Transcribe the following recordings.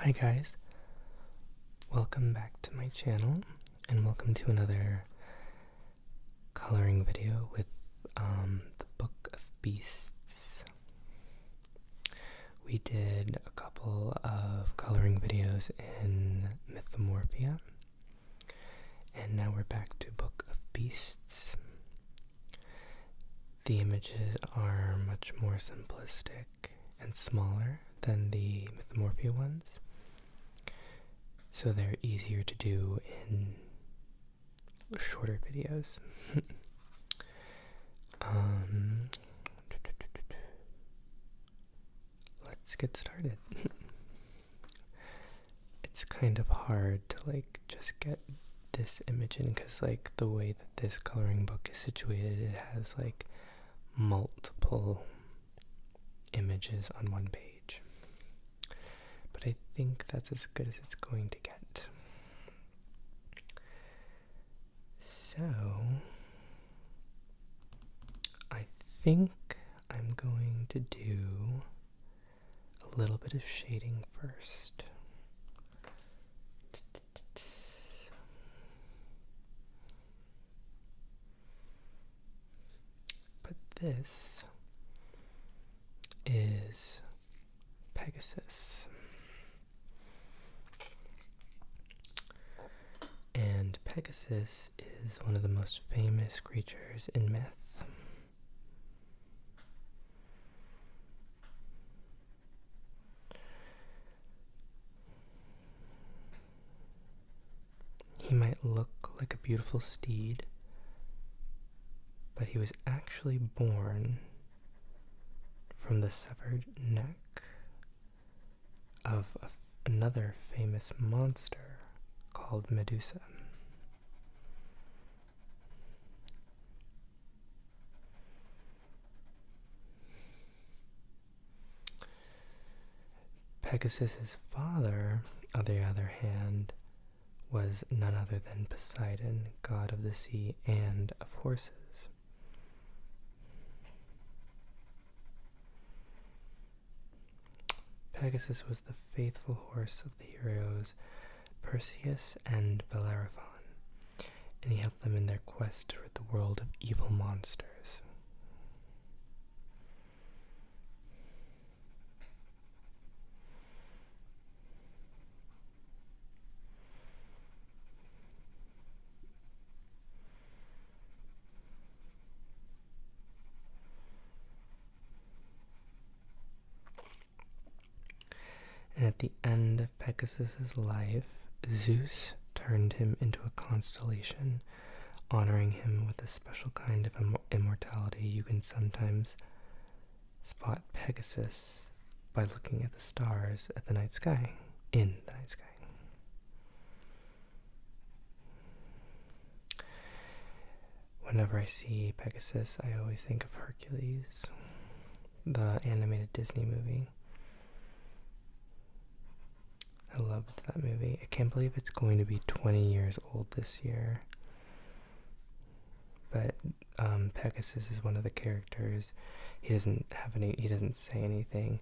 Hi guys, welcome back to my channel and welcome to another coloring video with the Book of Beasts. We did a couple of coloring videos in Mythomorphia and now we're back to Book of Beasts. The images are much more simplistic and smaller than the Mythomorphia ones, so they're easier to do in shorter videos. Let's get started. It's kind of hard to just get this image in because the way that this coloring book is situated, it has multiple images on one page. But I think that's as good as it's going to get. So, I think I'm going to do a little bit of shading first. But this is Pegasus. And Pegasus is one of the most famous creatures in myth. He might look like a beautiful steed, but he was actually born from the severed neck of another famous monster called Medusa. Pegasus's father, on the other hand, was none other than Poseidon, god of the sea and of horses. Pegasus was the faithful horse of the heroes Perseus and Bellerophon, and he helped them in their quest to rid the world of evil monsters. And at the end of Pegasus's life, Zeus turned him into a constellation, honoring him with a special kind of immortality. You can sometimes spot Pegasus by looking at the stars at the night sky, in the night sky. Whenever I see Pegasus, I always think of Hercules, the animated Disney movie. I loved that movie. I can't believe it's going to be 20 years old this year. But Pegasus is one of the characters. He doesn't say anything.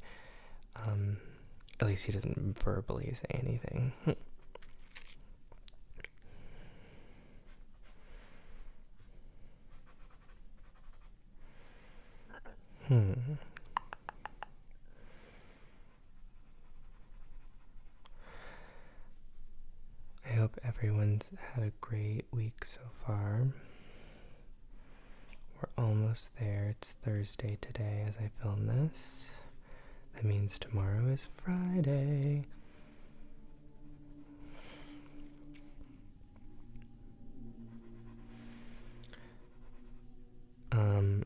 At least he doesn't verbally say anything. I hope everyone's had a great week so far. We're almost there. It's Thursday today as I film this. That means tomorrow is Friday.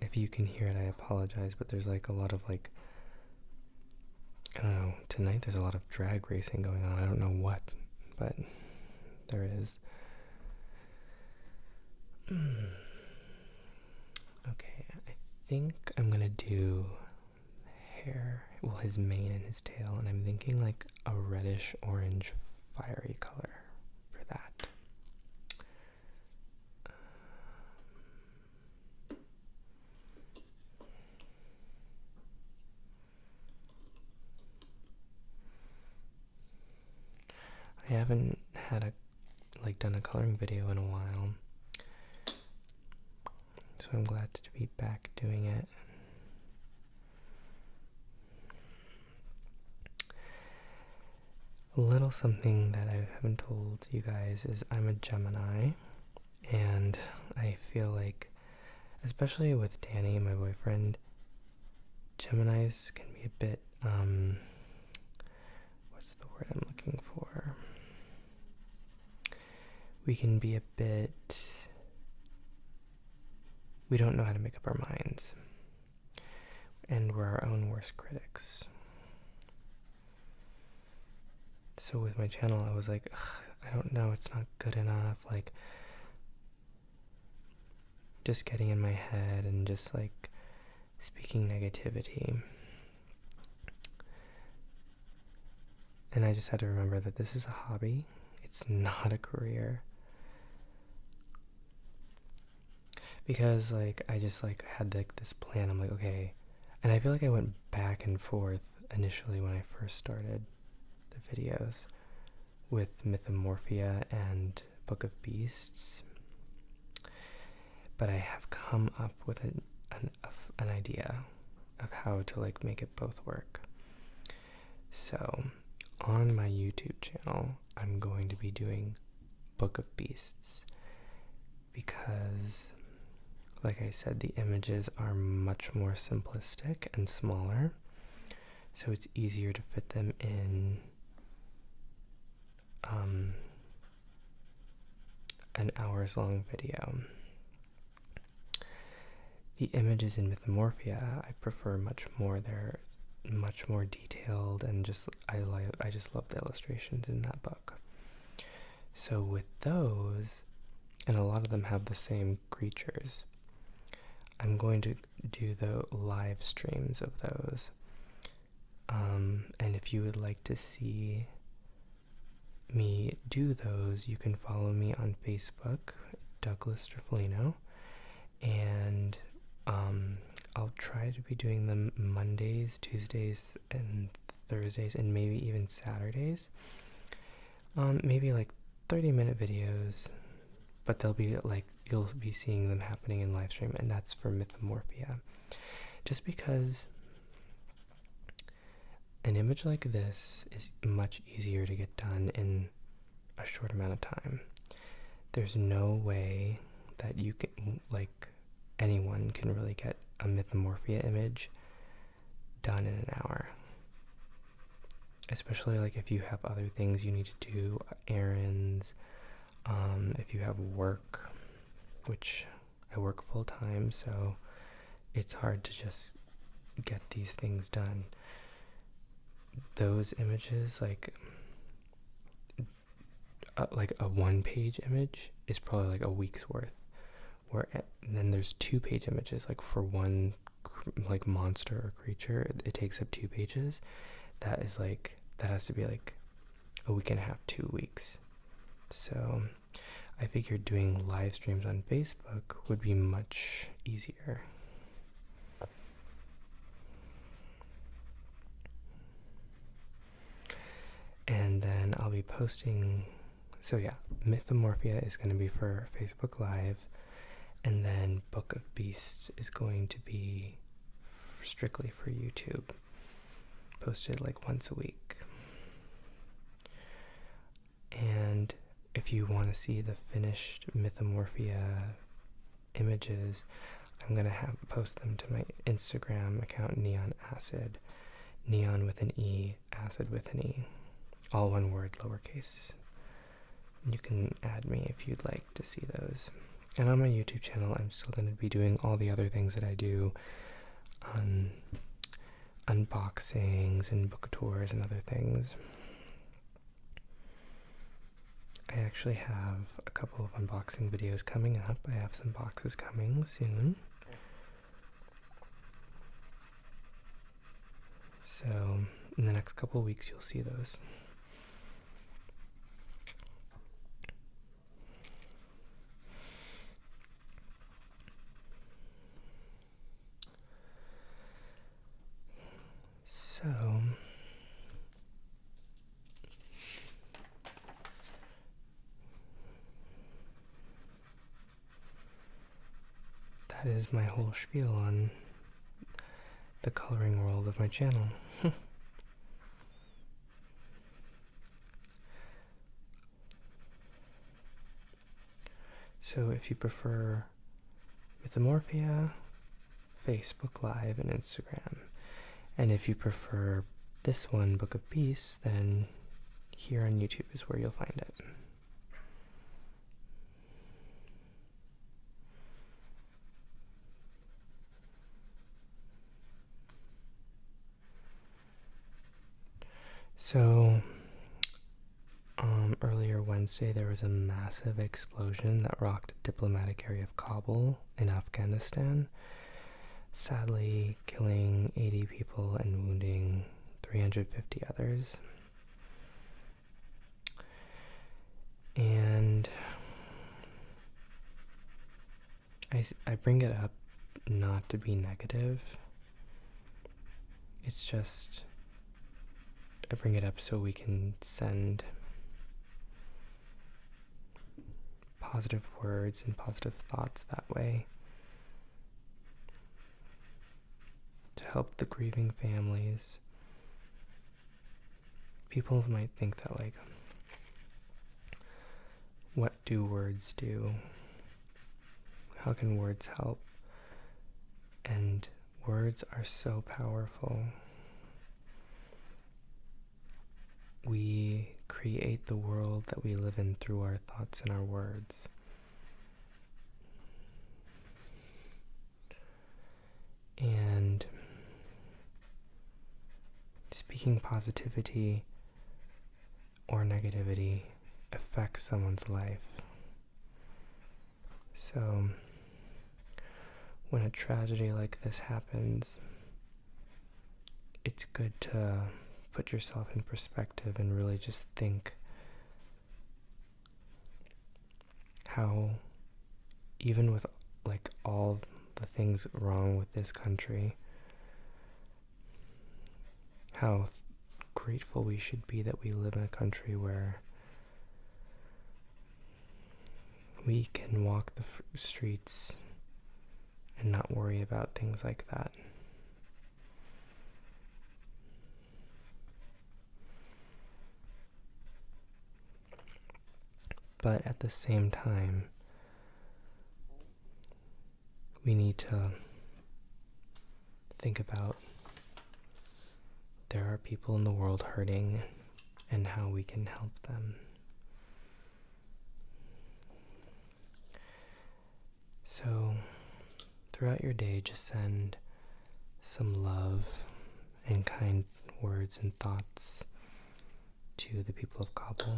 If you can hear it, I apologize, but there's a lot of I don't know, tonight there's a lot of drag racing going on. I don't know what, but there is. Okay, I think I'm gonna do hair, well, his mane and his tail, and I'm thinking a reddish orange fiery color for that. I haven't had done a coloring video in a while, so I'm glad to be back doing it. A little something that I haven't told you guys is I'm a Gemini, and I feel like, especially with Danny, my boyfriend, Geminis can be a bit, what's the word I'm looking for? We can be a bit, we don't know how to make up our minds, and we're our own worst critics. So with my channel, I was like, I don't know, it's not good enough, like, just getting in my head and just like speaking negativity. And I just had to remember that this is a hobby, it's not a career. Because like I just like had like this plan. I'm like, okay, and I feel like I went back and forth initially when I first started the videos with Mythomorphia and Book of Beasts, but I have come up with an idea of how to like make it both work. So on my YouTube channel, I'm going to be doing Book of Beasts because, like I said, the images are much more simplistic and smaller, so it's easier to fit them in an hours-long video. The images in Mythomorphia I prefer much more. They're much more detailed, and I just love the illustrations in that book. So with those, and a lot of them have the same creatures, I'm going to do the live streams of those. And if you would like to see me do those, you can follow me on Facebook, Douglas Straffolino, and I'll try to be doing them Mondays, Tuesdays, and Thursdays, and maybe even Saturdays. Maybe like 30-minute videos, but they'll be like, you'll be seeing them happening in live stream, and that's for Mythomorphia. Just because an image like this is much easier to get done in a short amount of time. There's no way that you can, like, anyone can really get a Mythomorphia image done in an hour. Especially like if you have other things you need to do, errands, if you have work, which I work full time, so it's hard to just get these things done. Those images, like a one-page image is probably like a week's worth, and then there's 2-page images, like for one like monster or creature, it takes up 2 pages. That has to be like a week and a half, 2 weeks. So I figured doing live streams on Facebook would be much easier. And then I'll be posting, so yeah, Mythomorphia is going to be for Facebook Live, and then Book of Beasts is going to be strictly for YouTube, posted like once a week. And if you want to see the finished Mythomorphia images, I'm going to post them to my Instagram account, Neon Acid, Neon with an E, Acid with an E, all one word, lowercase. You can add me if you'd like to see those. And on my YouTube channel, I'm still going to be doing all the other things that I do, unboxings and book tours and other things. I actually have a couple of unboxing videos coming up. I have some boxes coming soon. So in the next couple of weeks, you'll see those. So that is my whole spiel on the coloring world of my channel. So if you prefer Mythomorphia, Facebook Live, and Instagram. And if you prefer this one, Book of Peace, then here on YouTube is where you'll find it. So, earlier Wednesday there was a massive explosion that rocked a diplomatic area of Kabul in Afghanistan, sadly killing 80 people and wounding 350 others. And I bring it up not to be negative. It's just I bring it up so we can send positive words and positive thoughts that way to help the grieving families. People might think that, like, what do words do? How can words help? And words are so powerful. We create the world that we live in through our thoughts and our words. And speaking positivity or negativity affects someone's life. So when a tragedy like this happens, it's good to put yourself in perspective and really just think how, even with like all the things wrong with this country, how grateful we should be that we live in a country where we can walk the streets and not worry about things like that. But at the same time, we need to think about there are people in the world hurting and how we can help them. So throughout your day, just send some love and kind words and thoughts to the people of Kabul.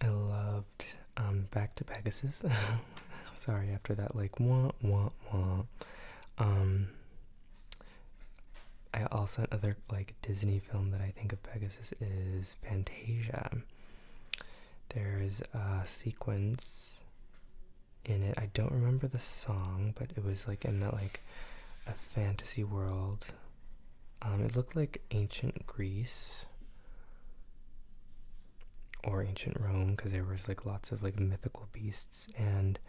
I loved Back to Pegasus. Sorry, after that, like, wah, wah, wah. I also, another, like, Disney film that I think of Pegasus is Fantasia. There's a sequence in it, I don't remember the song, but it was, like, in, like, a fantasy world. It looked like ancient Greece or ancient Rome, because there was like lots of like mythical beasts, and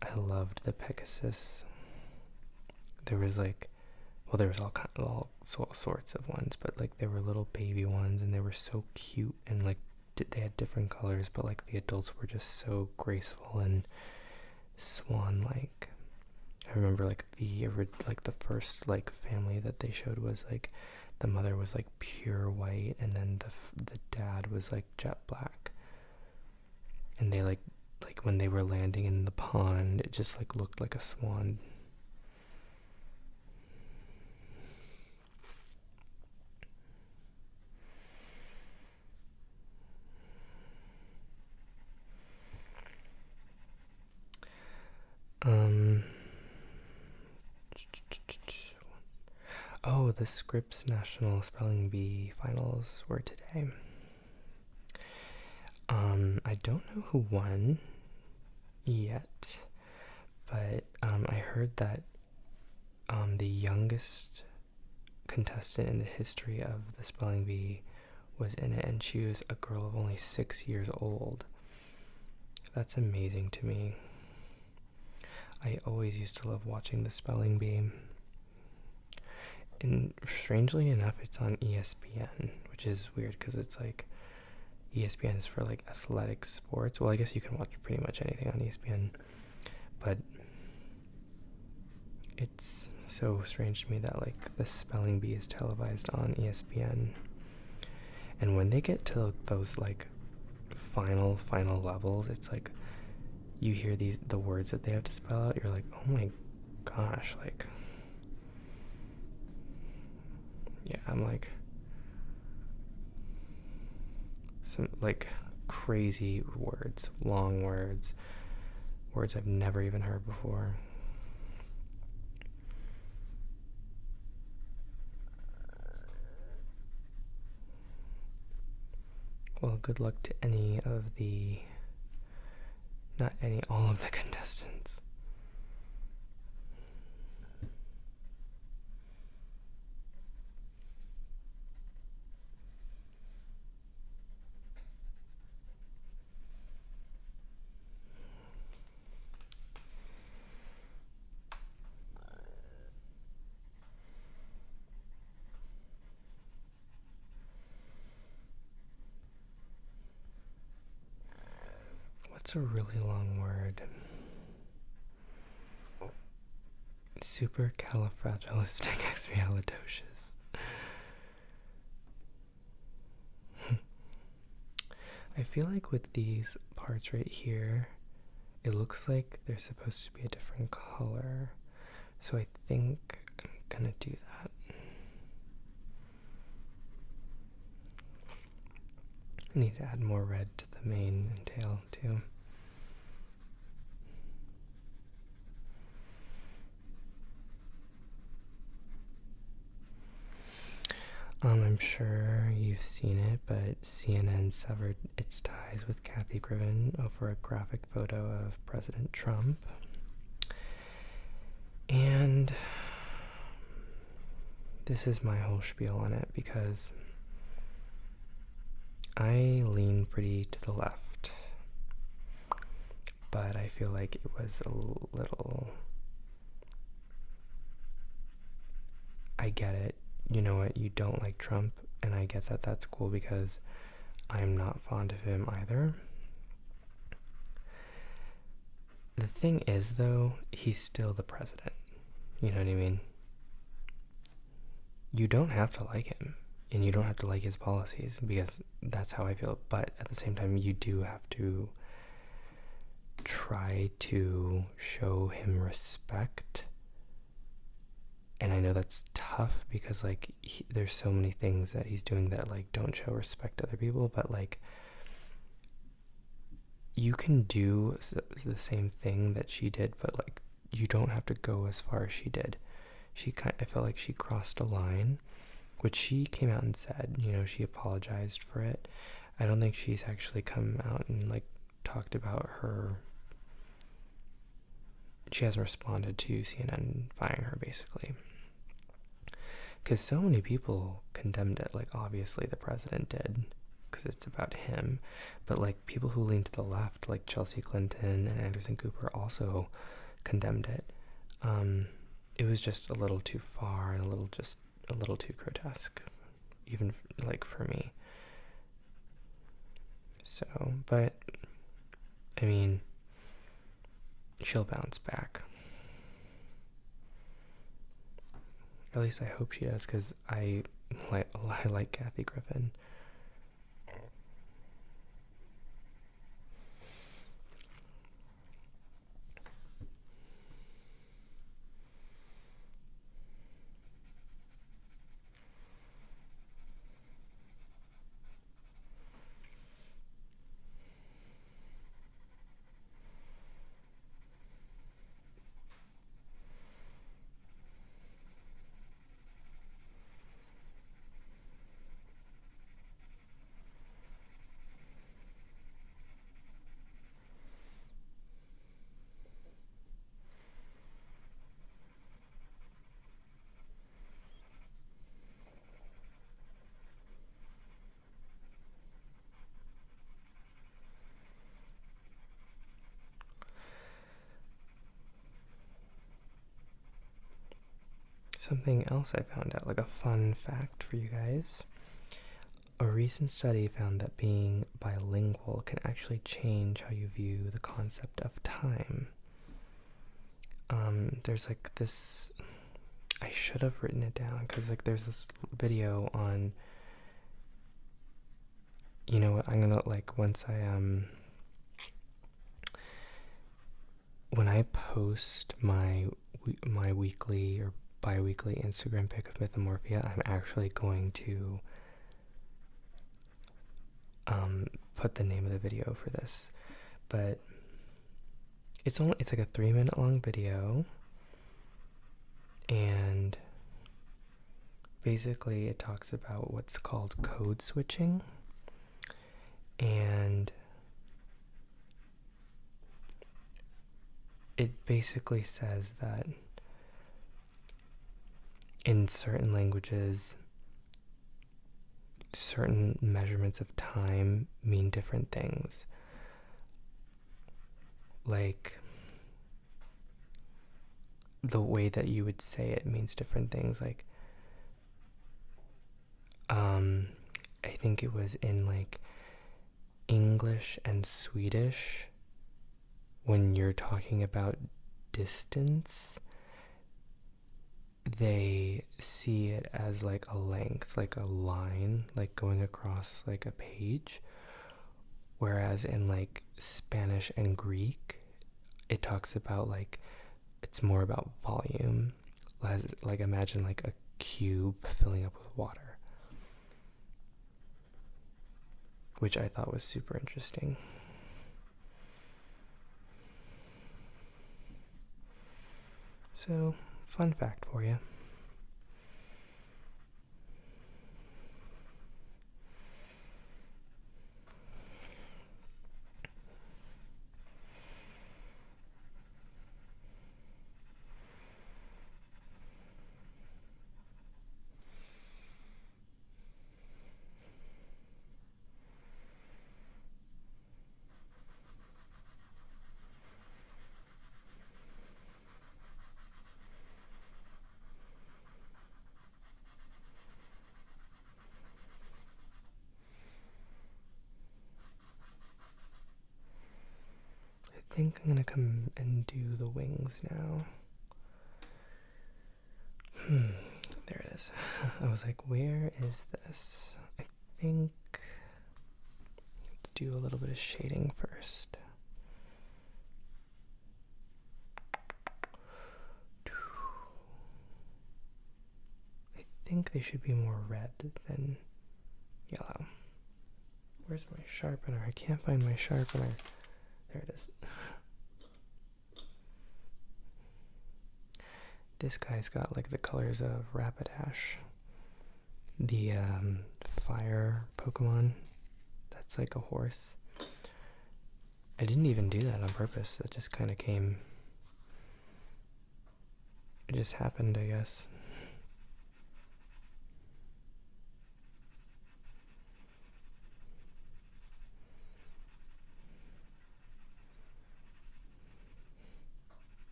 I loved the Pegasus. There was like, well, there was all sorts of ones, but like there were little baby ones, and they were so cute, and like they had different colors, but like the adults were just so graceful and swan-like. I remember like the first like family that they showed was like the mother was like pure white, and then the dad was like jet black, and they like when they were landing in the pond, it just like looked like a swan. Oh, the Scripps National Spelling Bee finals were today. I don't know who won yet, but I heard that the youngest contestant in the history of the spelling bee was in it, and she was a girl of only 6 years old. That's amazing to me. I always used to love watching the spelling bee. And strangely enough, it's on ESPN, which is weird because it's like ESPN is for like athletic sports. Well, I guess you can watch pretty much anything on ESPN, but it's so strange to me that like the spelling bee is televised on ESPN. And when they get to those like final levels, it's like you hear the words that they have to spell out, you're like, oh my gosh, like, yeah, I'm like some like crazy words, long words I've never even heard before. Well, good luck to all of the contestants. What's a really long word? Supercalifragilisticexpialidocious. I feel like with these parts right here, it looks like they're supposed to be a different color. So I think I'm gonna do that. I need to add more red to the mane and tail too. I'm sure you've seen it, but CNN severed its ties with Kathy Griffin over a graphic photo of President Trump. And this is my whole spiel on it because I lean pretty to the left, but I feel like it was a little... I get it. You know what? You don't like Trump, and I get that that's cool because I'm not fond of him either. The thing is, though, he's still the president. You know what I mean? You don't have to like him, and you don't have to like his policies, because that's how I feel. But at the same time, you do have to try to show him respect. And I know that's tough because like there's so many things that he's doing that like don't show respect to other people, but like you can do the same thing that she did, but like you don't have to go as far as she did. I felt like she crossed a line, which she came out and said, you know, she apologized for it. I don't think she's actually come out and like talked about her. She hasn't responded to CNN firing her, basically. Because so many people condemned it. Like, obviously the president did, because it's about him. But, like, people who lean to the left, like Chelsea Clinton and Anderson Cooper, also condemned it. It was just a little too far and a little too grotesque, even, like, for me. So, but, I mean, she'll bounce back. At least I hope she does, because I like Kathy Griffin. something else I found out, like a fun fact for you guys. A recent study found that being bilingual can actually change how you view the concept of time. There's like this, I should have written it down because like there's this video on, you know what, I'm gonna like once I when I post my weekly or bi-weekly Instagram pic of Mythomorphia, I'm actually going to put the name of the video for this. But it's like a 3-minute long video, and basically it talks about what's called code switching, and it basically says that in certain languages, certain measurements of time mean different things. Like, the way that you would say it means different things. Like, I think it was in like English and Swedish, when you're talking about distance, they see it as like a length, like a line, like going across like a page. Whereas in like Spanish and Greek, it talks about like, it's more about volume. Like imagine like a cube filling up with water, which I thought was super interesting. So, fun fact for you. I think I'm gonna come and do the wings now. There it is. I was like, where is this? I think, let's do a little bit of shading first. I think they should be more red than yellow. Where's my sharpener? I can't find my sharpener. There it is. This guy's got like the colors of Rapidash, the fire Pokemon. That's like a horse. I didn't even do that on purpose. That just kind of came. It just happened, I guess.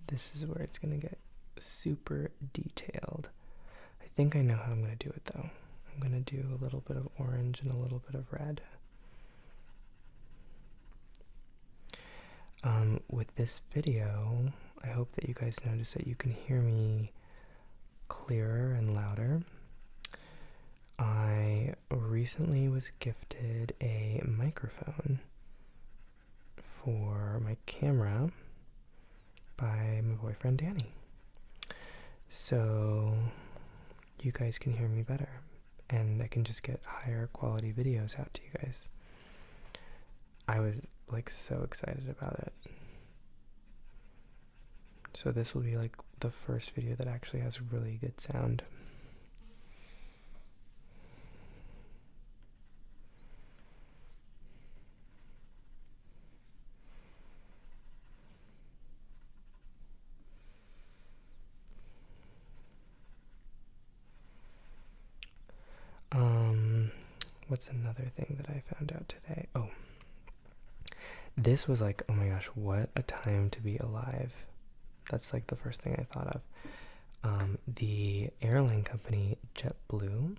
This is where it's going to get super detailed. I think I know how I'm going to do it though. I'm going to do a little bit of orange and a little bit of red. With this video, I hope that you guys notice that you can hear me clearer and louder. I recently was gifted a microphone for my camera by my boyfriend Danny, so you guys can hear me better and I can just get higher quality videos out to you guys. I was like so excited about it. So this will be like the first video that actually has really good sound. what's another thing that I found out today? Oh, this was like, oh my gosh, what a time to be alive. That's like the first thing I thought of. The airline company JetBlue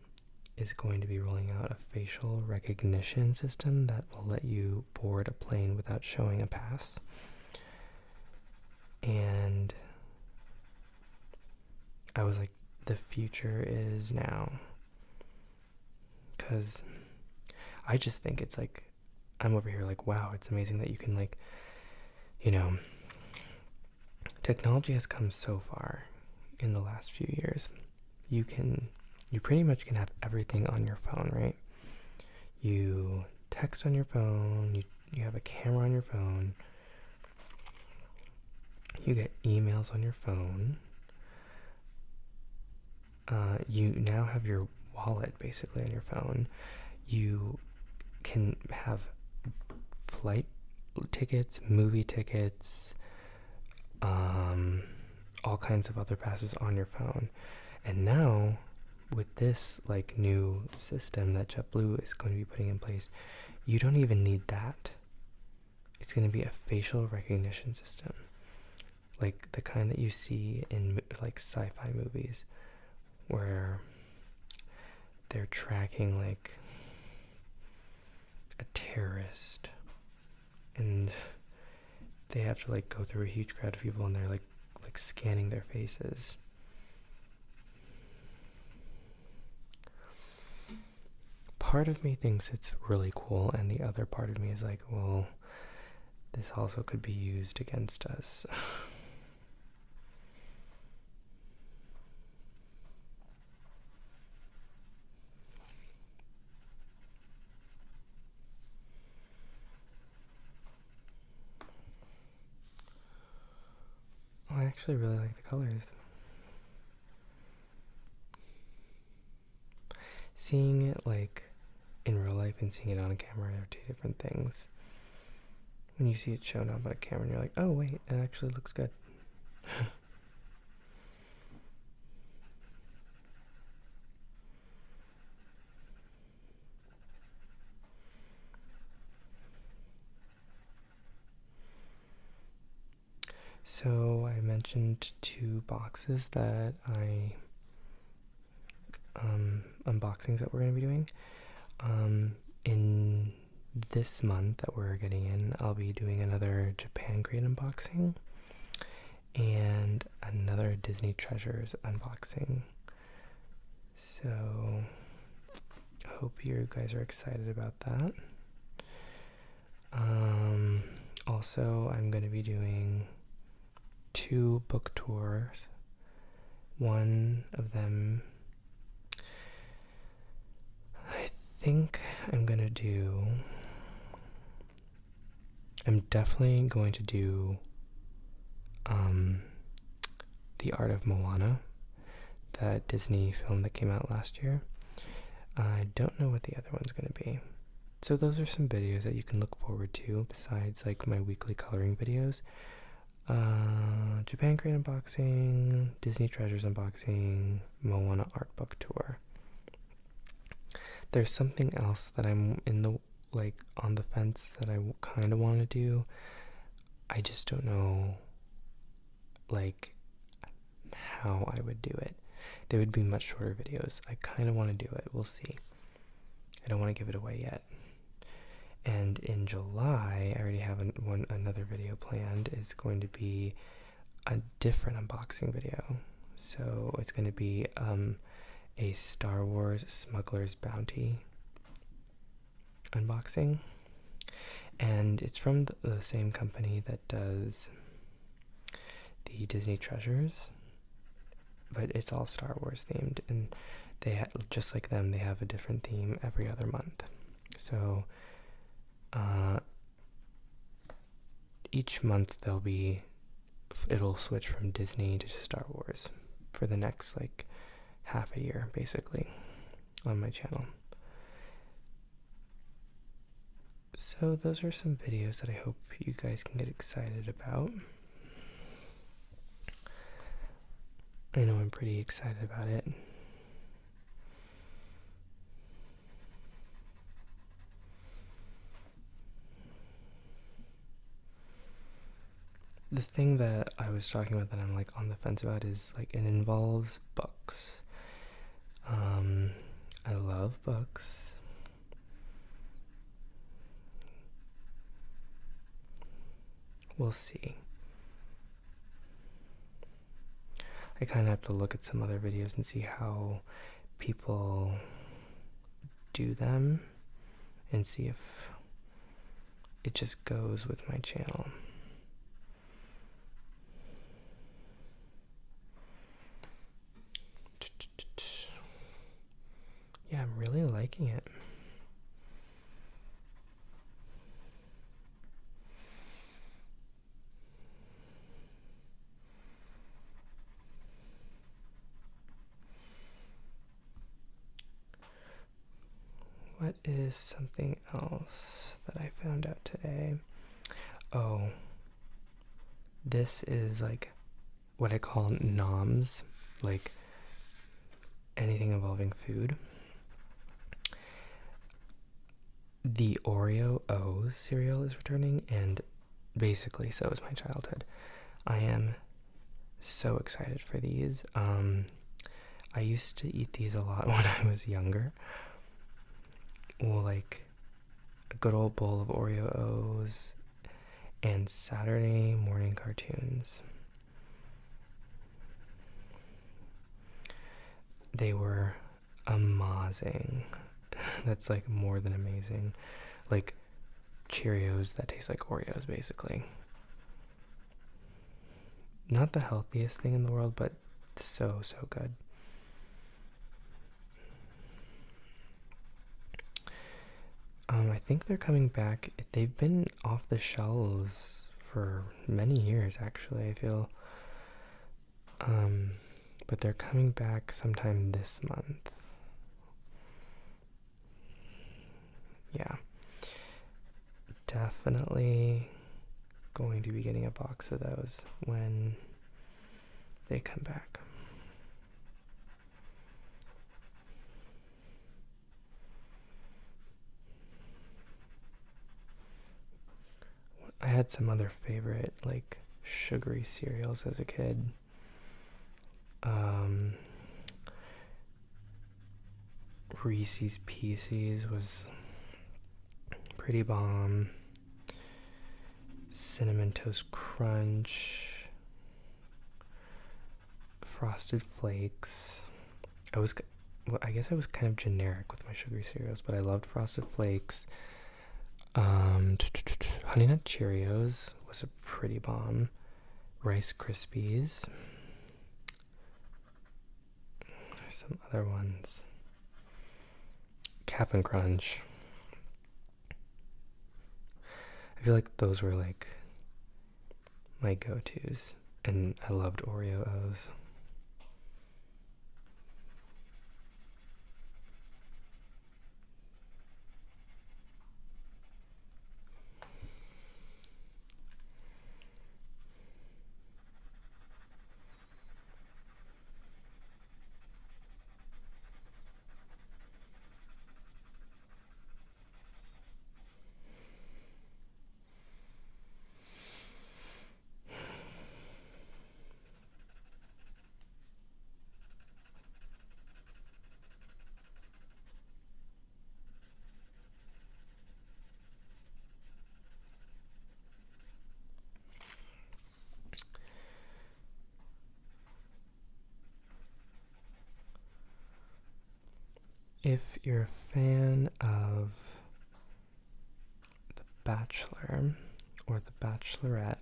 is going to be rolling out a facial recognition system that will let you board a plane without showing a pass. And I was like, the future is now. Because I just think it's like, I'm over here like, wow, it's amazing that you can like, you know, technology has come so far in the last few years. You pretty much can have everything on your phone, right? You text on your phone, you have a camera on your phone, you get emails on your phone, you now have your wallet basically on your phone. You can have flight tickets, movie tickets, all kinds of other passes on your phone. And now with this like new system that JetBlue is going to be putting in place, you don't even need that. It's going to be a facial recognition system, like the kind that you see in like sci-fi movies where they're tracking like a terrorist and they have to like go through a huge crowd of people and they're like scanning their faces. Part of me thinks it's really cool, and the other part of me is like, well, this also could be used against us. I actually really like the colors. Seeing it like in real life and seeing it on a camera are two different things. When you see it shown up on a camera and you're like, oh wait, it actually looks good. So I mentioned 2 boxes that unboxings that we're going to be doing. In this month that we're getting in, I'll be doing another Japan Crate unboxing and another Disney Treasures unboxing. So hope you guys are excited about that. Also, I'm going to be doing 2 book tours. One of them, I think I'm definitely going to do The Art of Moana, that Disney film that came out last year. I don't know what the other one's going to be. So those are some videos that you can look forward to besides like my weekly coloring videos. Japan Crate unboxing, Disney Treasures unboxing, Moana art book tour. There's something else that I'm on the fence that I kind of want to do. I just don't know like how I would do it. They would be much shorter videos. I kind of want to do it. We'll see. I don't want to give it away yet. And in July, I already have another video planned. It's going to be a different unboxing video. So it's going to be a Star Wars Smuggler's Bounty unboxing. And it's from the same company that does the Disney Treasures, but it's all Star Wars themed, and they just like them, they have a different theme every other month. So each month it'll switch from Disney to Star Wars for the next like half a year basically on my channel. So those are some videos that I hope you guys can get excited about. I know I'm pretty excited about it. the thing that I was talking about that I'm like on the fence about is like it involves books. I love books. We'll see. I kind of have to look at some other videos and see how people do them and see if it just goes with my channel. Yeah, I'm really liking it. What is something else that I found out today? Oh, this is like what I call noms, like anything involving food. The Oreo O cereal is returning, and basically so is my childhood. I am so excited for these. I used to eat these a lot when I was younger. Well, like a good old bowl of Oreo O's and Saturday morning cartoons. They were amazing. That's like more than amazing. Like Cheerios that taste like Oreos, basically. Not the healthiest thing in the world, but so, so good. I think they're coming back. They've been off the shelves for many years, actually, I feel. But they're coming back sometime this month. Yeah. Definitely going to be getting a box of those when they come back. I had some other favorite, like, sugary cereals as a kid. Reese's Pieces was pretty bomb. Cinnamon Toast Crunch. Frosted Flakes. I guess I was kind of generic with my sugary cereals, but I loved Frosted Flakes. Honey Nut Cheerios was a pretty bomb. Rice Krispies. There's some other ones. Cap'n Crunch. I feel like those were like my go-tos, and I loved Oreo O's. If you're a fan of The Bachelor or The Bachelorette,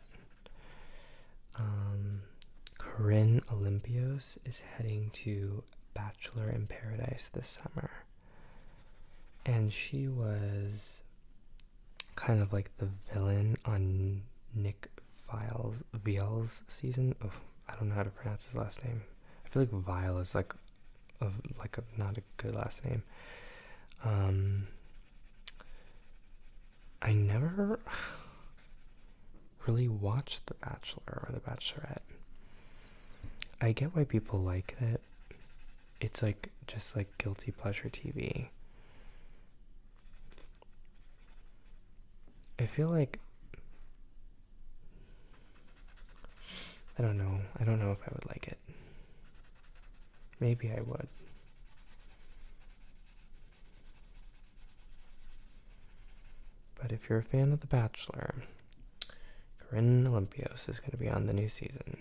Corinne Olympios is heading to Bachelor in Paradise this summer. And she was kind of like the villain on Nick Viall's season. Oh, I don't know how to pronounce his last name. I feel like Viall is like not a good last name. I never really watched The Bachelor or The Bachelorette. I get why people like it. It's like just like guilty pleasure TV. I feel like I don't know. I don't know if I would like it. Maybe I would. But if you're a fan of The Bachelor, Corinne Olympios is going to be on the new season.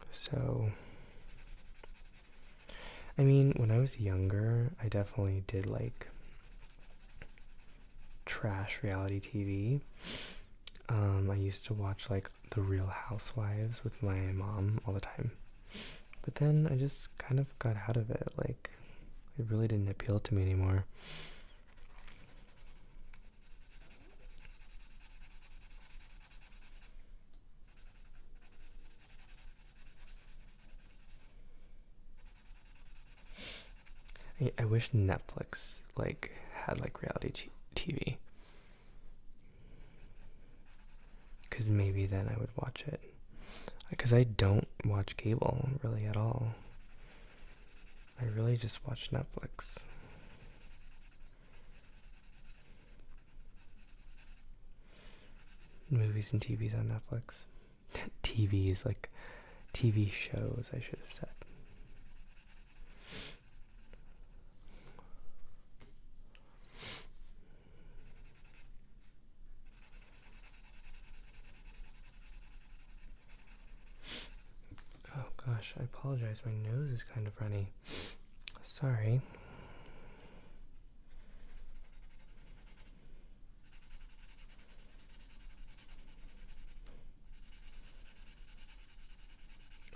So, I mean, when I was younger, I definitely did like trash reality TV. I used to watch like The Real Housewives with my mom all the time. But then I just kind of got out of it. Like, it really didn't appeal to me anymore. I wish Netflix like had like reality TV, because maybe then I would watch it. Because I don't watch cable really at all. I really just watch Netflix. Movies and TVs on Netflix. TVs, like TV shows, I should have said. Oh gosh, I apologize. My nose is kind of runny. Sorry.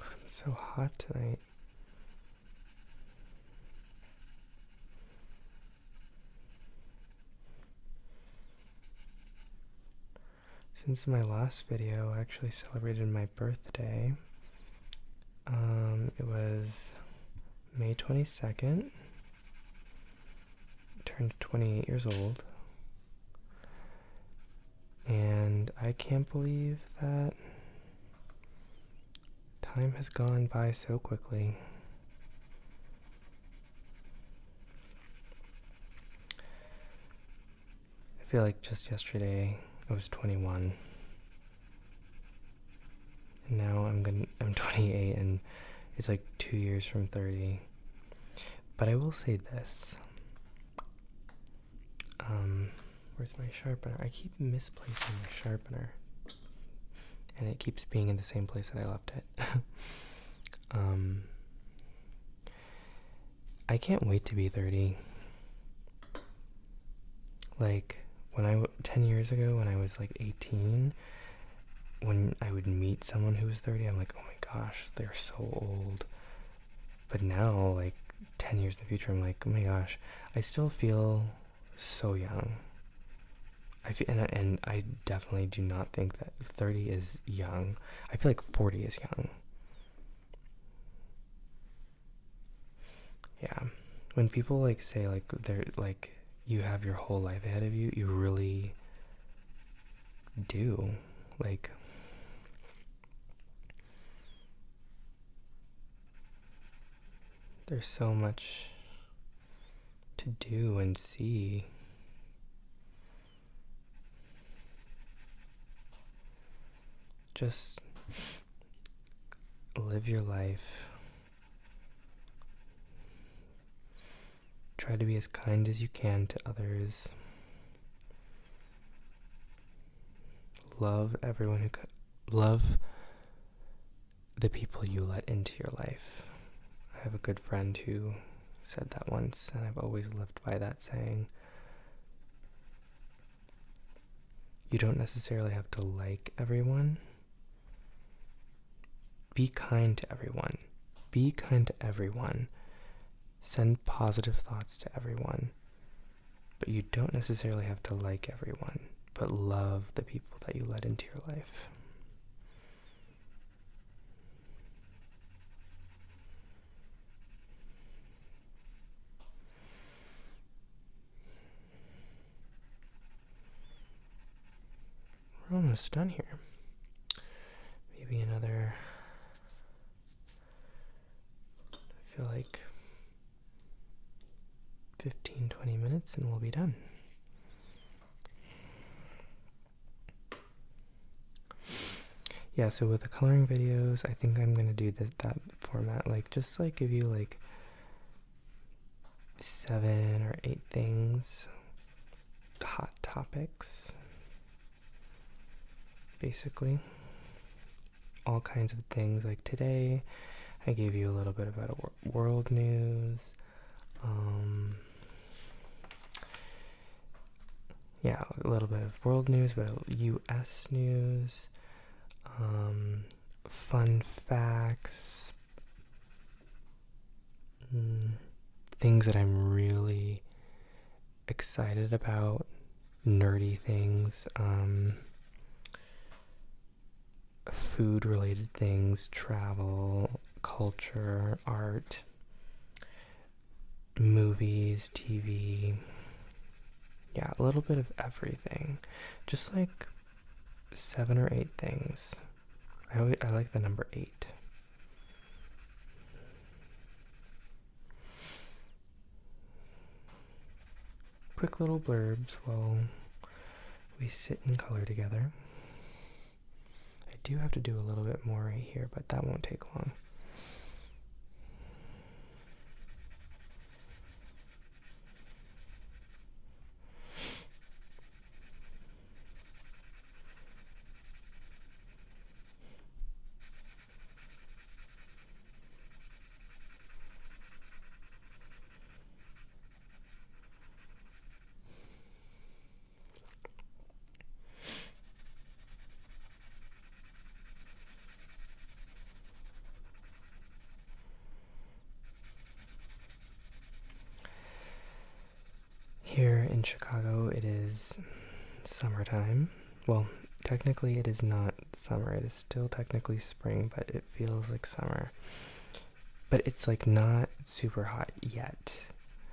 I'm so hot tonight. Since my last video actually celebrated my birthday, it was May 22nd. Turned 28 years old. And I can't believe that time has gone by so quickly. I feel like just yesterday I was 21. And now I'm 28, and it's like 2 years from 30. But I will say this. Where's my sharpener? I keep misplacing my sharpener. And it keeps being in the same place that I left it. I can't wait to be 30. Like, 10 years ago, when I was like 18, when I would meet someone who was 30, I'm like, oh my gosh, they're so old. But now, like, 10 years in the future, I'm like, oh my gosh, I still feel so young. And I definitely do not think that 30 is young. I feel like 40 is young. Yeah. When people like say like they're like you have your whole life ahead of you, you really do. Like, there's so much to do and see. Just live your life. Try to be as kind as you can to others. Love everyone love the people you let into your life. I have a good friend who said that once, and I've always lived by that saying. You don't necessarily have to like everyone. Be kind to everyone. Be kind to everyone. Send positive thoughts to everyone. But you don't necessarily have to like everyone, but love the people that you let into your life. We're almost done here. Maybe another, I feel like 15-20 minutes and we'll be done. yeah, so with the coloring videos, I think I'm gonna do that format, like just like give you like 7 or 8 things, hot topics, basically. All kinds of things. Like today, I gave you a little bit about world news. Yeah, a little bit of world news, but U.S. news, fun facts, things that I'm really excited about, nerdy things, food related things, travel, culture, art, movies, TV. Yeah, a little bit of everything. Just like 7 or 8 things. I like the number 8. Quick little blurbs while we sit and color together. I do have to do a little bit more right here, but that won't take long. Here in Chicago, it is summertime. Well, technically it is not summer. It is still technically spring, but it feels like summer. But it's like not super hot yet.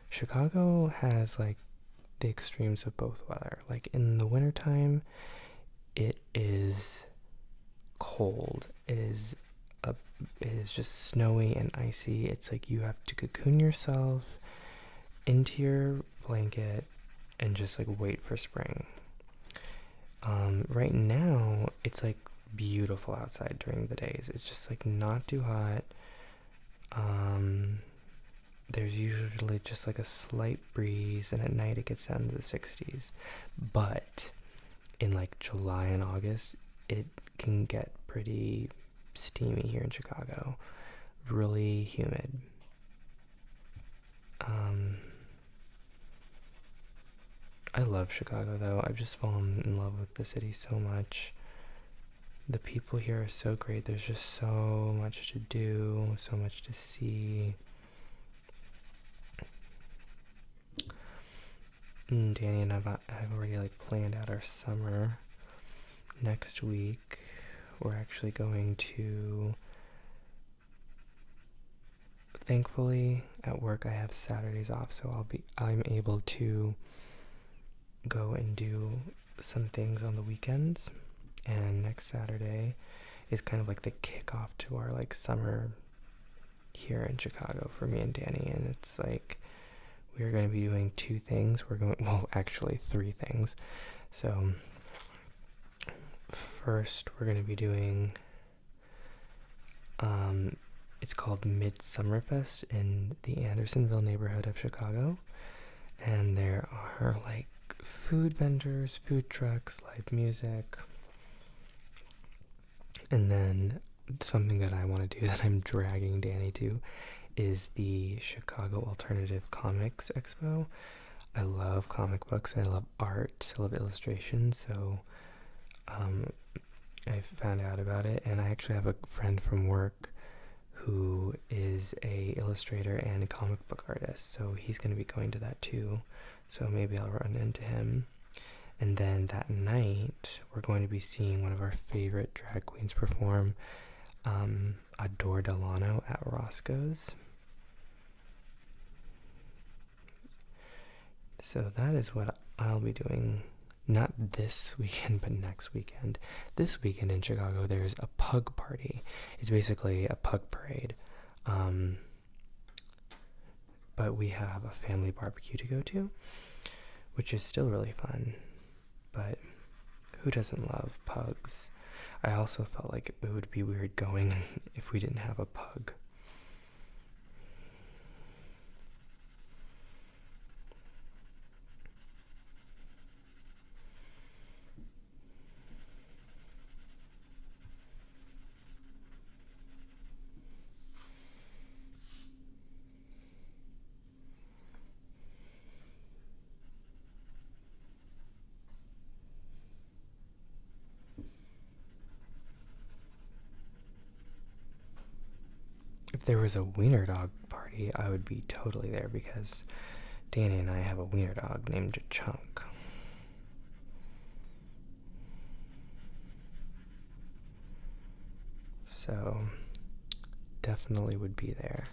Chicago has like the extremes of both weather. Like in the wintertime, it is cold. It is just snowy and icy. It's like you have to cocoon yourself into your blanket and just like wait for spring. Right now, it's like beautiful outside during the days. It's just like not too hot. There's usually just like a slight breeze, and at night it gets down to the 60s. But in like July and August, it can get pretty steamy here in Chicago. Really humid. I love Chicago though. I've just fallen in love with the city so much. The people here are so great. There's just so much to do, so much to see. Danny and I have already like planned out our summer. Next week, we're actually going to. Thankfully, at work I have Saturdays off, so I'm able to go and do some things on the weekends. And next Saturday is kind of like the kickoff to our like summer here in Chicago for me and Danny, and it's like we're going to be doing 2 things. Actually 3 things. So first we're going to be doing it's called Midsummerfest in the Andersonville neighborhood of Chicago, and there are like food vendors, food trucks, live music. And then something that I want to do that I'm dragging Danny to is the Chicago Alternative Comics Expo. I love comic books. I love art. I love illustrations. So I found out about it, and I actually have a friend from work who is a illustrator and a comic book artist. So he's going to be going to that too. So maybe I'll run into him. And then that night, we're going to be seeing one of our favorite drag queens perform, Adore Delano at Roscoe's. So that is what I'll be doing, not this weekend, but next weekend. This weekend in Chicago, there's a pug party. It's basically a pug parade. But we have a family barbecue to go to, which is still really fun. But who doesn't love pugs? I also felt like it would be weird going if we didn't have a pug. If there was a wiener dog party, I would be totally there because Danny and I have a wiener dog named Chunk. So definitely would be there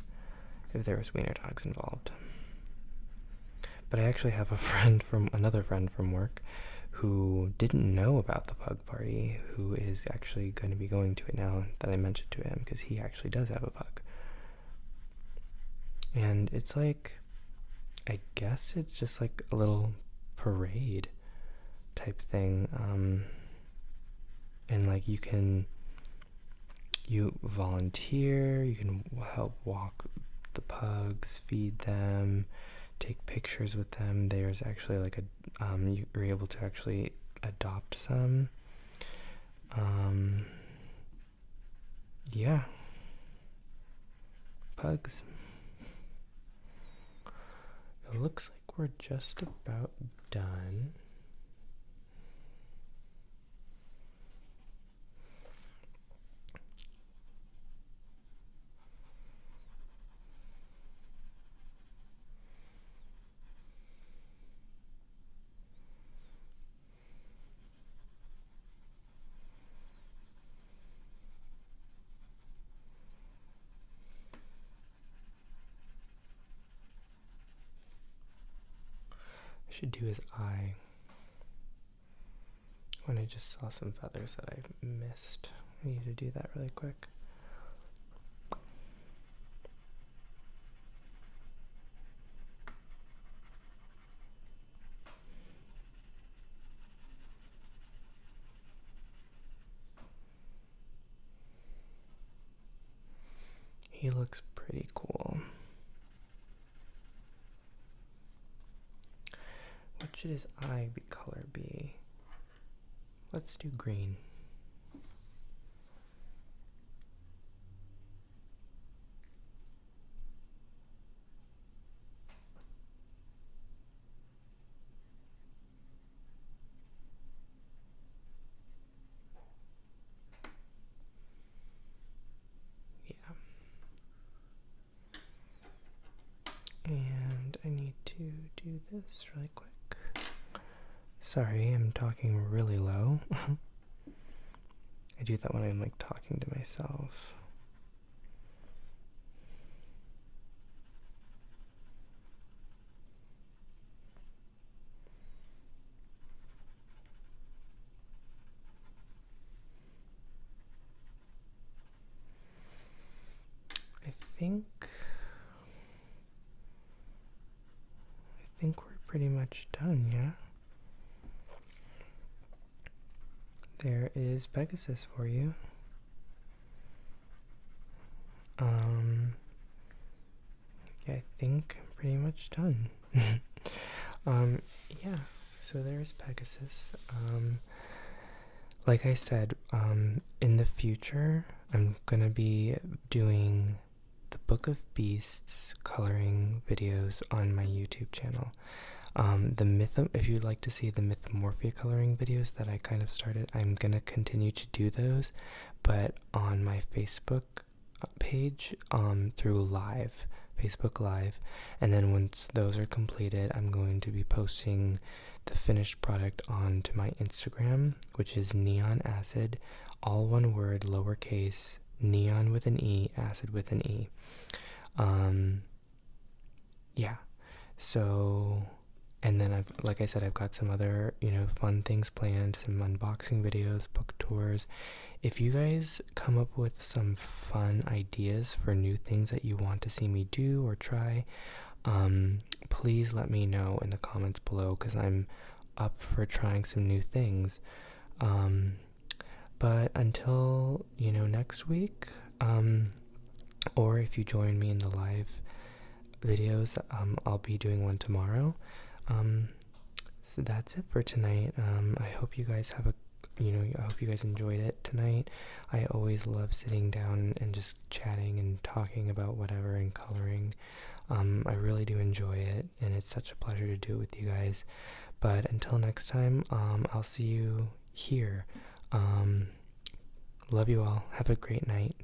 if there was wiener dogs involved. But I actually have another friend from work who didn't know about the pug party, who is actually going to be going to it now that I mentioned to him, because he actually does have a pug. And it's like, I guess it's just like a little parade type thing. And like you volunteer, you can help walk the pugs, feed them, take pictures with them. There's actually like you're able to actually adopt some. Yeah. Pugs. It looks like we're just about done. I should do his eye. When I just saw some feathers that I missed. I need to do that really quick. He looks pretty cool. What should his eye color be? Let's do green. Yeah. And I need to do this really quick. Sorry, I'm talking really low. I do that when I'm like talking to myself. I think we're pretty much done, yeah? There is Pegasus for you. Yeah, I think I'm pretty much done. Yeah, so there's Pegasus. Like I said, in the future, I'm gonna be doing the Book of Beasts coloring videos on my YouTube channel. If you'd like to see the Mythomorphia coloring videos that I kind of started, I'm gonna continue to do those, but on my Facebook page, through Facebook Live, and then once those are completed, I'm going to be posting the finished product onto my Instagram, which is Neon Acid, all one word, lowercase, neon with an E, acid with an E. Yeah, so, and then like I said, I've got some other, fun things planned, some unboxing videos, book tours. If you guys come up with some fun ideas for new things that you want to see me do or try, please let me know in the comments below, because I'm up for trying some new things. But until, next week, or if you join me in the live videos, I'll be doing one tomorrow. So that's it for tonight. I hope you guys I hope you guys enjoyed it tonight. I always love sitting down and just chatting and talking about whatever and coloring. I really do enjoy it, and it's such a pleasure to do it with you guys. But until next time, I'll see you here. Love you all. Have a great night.